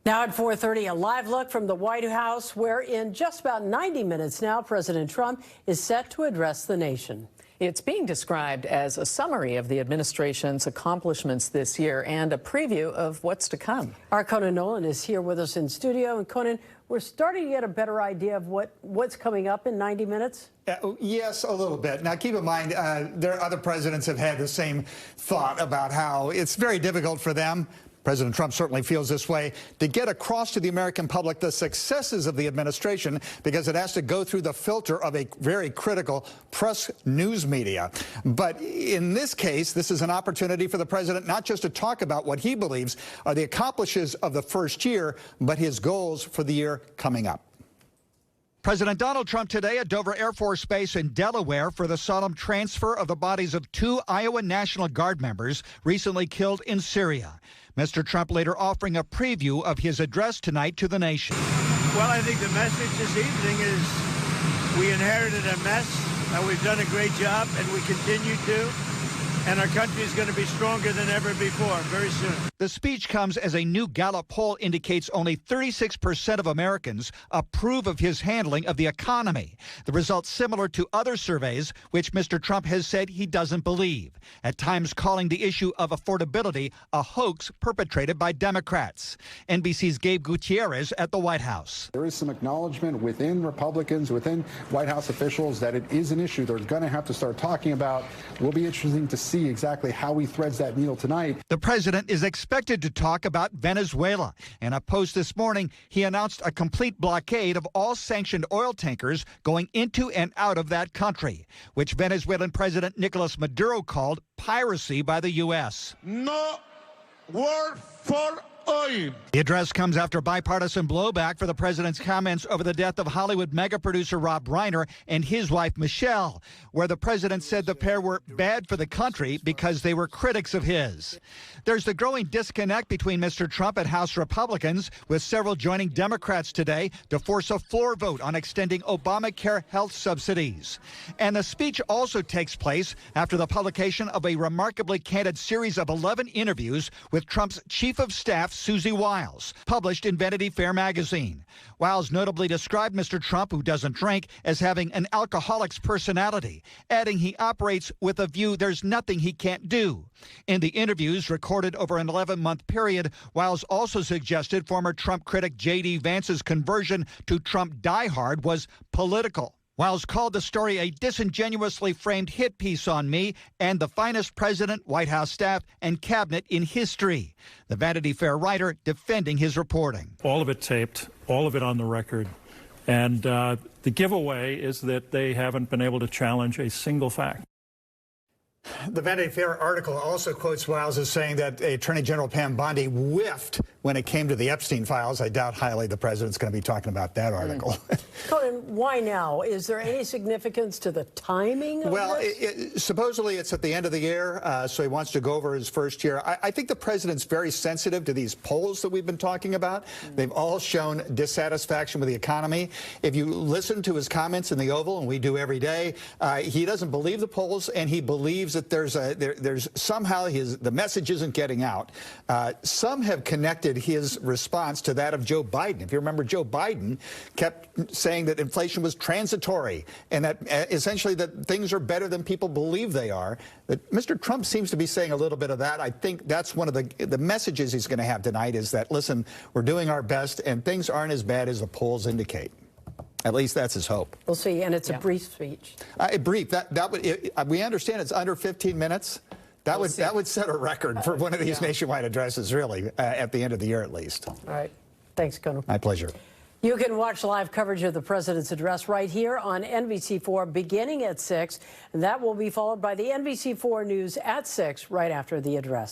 Now at 4:30, a live look from the White House, where in just about 90 minutes now, President Trump is set to address the nation. It's being described as a summary of the administration's accomplishments this year and a preview of what's to come. Our Conan Nolan is here with us in studio. And Conan, we're starting to get a better idea of what's coming up in 90 minutes. Yes, a little bit. Now, keep in mind, there are other presidents have had the same thought about how it's very difficult for them. President Trump certainly feels this way, to get across to the American public the successes of the administration, because it has to go through the filter of a very critical press news media. But in this case, this is an opportunity for the president not just to talk about what he believes are the accomplishments of the first year, but his goals for the year coming up. President Donald Trump today at Dover Air Force Base in Delaware for the solemn transfer of the bodies of 2 Iowa National Guard members recently killed in Syria. Mr. Trump later offering a preview of his address tonight to the nation. Well, I think the message this evening is we inherited a mess, and we've done a great job, and we continue to. And our country is going to be stronger than ever before very soon. The speech comes as a new Gallup poll indicates only 36% of Americans approve of his handling of the economy. The results similar to other surveys, which Mr. Trump has said he doesn't believe, at times calling the issue of affordability a hoax perpetrated by Democrats. NBC's Gabe Gutierrez at the White House. There is some acknowledgement within Republicans, within White House officials, that it is an issue they're going to have to start talking about. Will be interesting to see exactly how he threads that needle tonight. The president is expected to talk about Venezuela. In a post this morning, he announced a complete blockade of all sanctioned oil tankers going into and out of that country, which Venezuelan President Nicolas Maduro called piracy by the U.S. No war for oil. The address comes after bipartisan blowback for the president's comments over the death of Hollywood mega producer Rob Reiner and his wife Michelle, where the president said the pair were bad for the country because they were critics of his. There's the growing disconnect between Mr. Trump and House Republicans, with several joining Democrats today to force a floor vote on extending Obamacare health subsidies. And the speech also takes place after the publication of a remarkably candid series of 11 interviews with Trump's chief of staff, Susie Wiles, published in Vanity Fair magazine. Wiles notably described Mr. Trump, who doesn't drink, as having an alcoholic's personality, adding he operates with a view there's nothing he can't do. In the interviews recorded over an 11-month period, Wiles also suggested former Trump critic J.D. Vance's conversion to Trump diehard was political. Wiles called the story a disingenuously framed hit piece on me and the finest president, White House staff, and cabinet in history. The Vanity Fair writer defending his reporting. All of it taped, all of it on the record. And the giveaway is that they haven't been able to challenge a single fact. The Vanity Fair article also quotes Wiles as saying that Attorney General Pam Bondi whiffed when it came to the Epstein files. I doubt highly the president's going to be talking about that article. Conan, why now? Is there any significance to the timing of this? Supposedly it's at the end of the year, so he wants to go over his first year. I think the president's very sensitive to these polls that we've been talking about. They've all shown dissatisfaction with the economy. If you listen to his comments in the Oval, and we do every day, he doesn't believe the polls, and he believes that there's somehow the message isn't getting out. Some have connected his response to that of Joe Biden. If you remember, Joe Biden kept saying that inflation was transitory and that essentially that things are better than people believe they are. But Mr. Trump seems to be saying a little bit of that. I think that's one of the messages he's going to have tonight, is that, listen, we're doing our best and things aren't as bad as the polls indicate. At least that's his hope. We'll see, and it's a brief speech. Brief. We understand it's under 15 minutes. That would set a record for one of these nationwide addresses, really, at the end of the year at least. All right. Thanks, Conan. My pleasure. You can watch live coverage of the president's address right here on NBC4 beginning at 6, and that will be followed by the NBC4 News at 6 right after the address.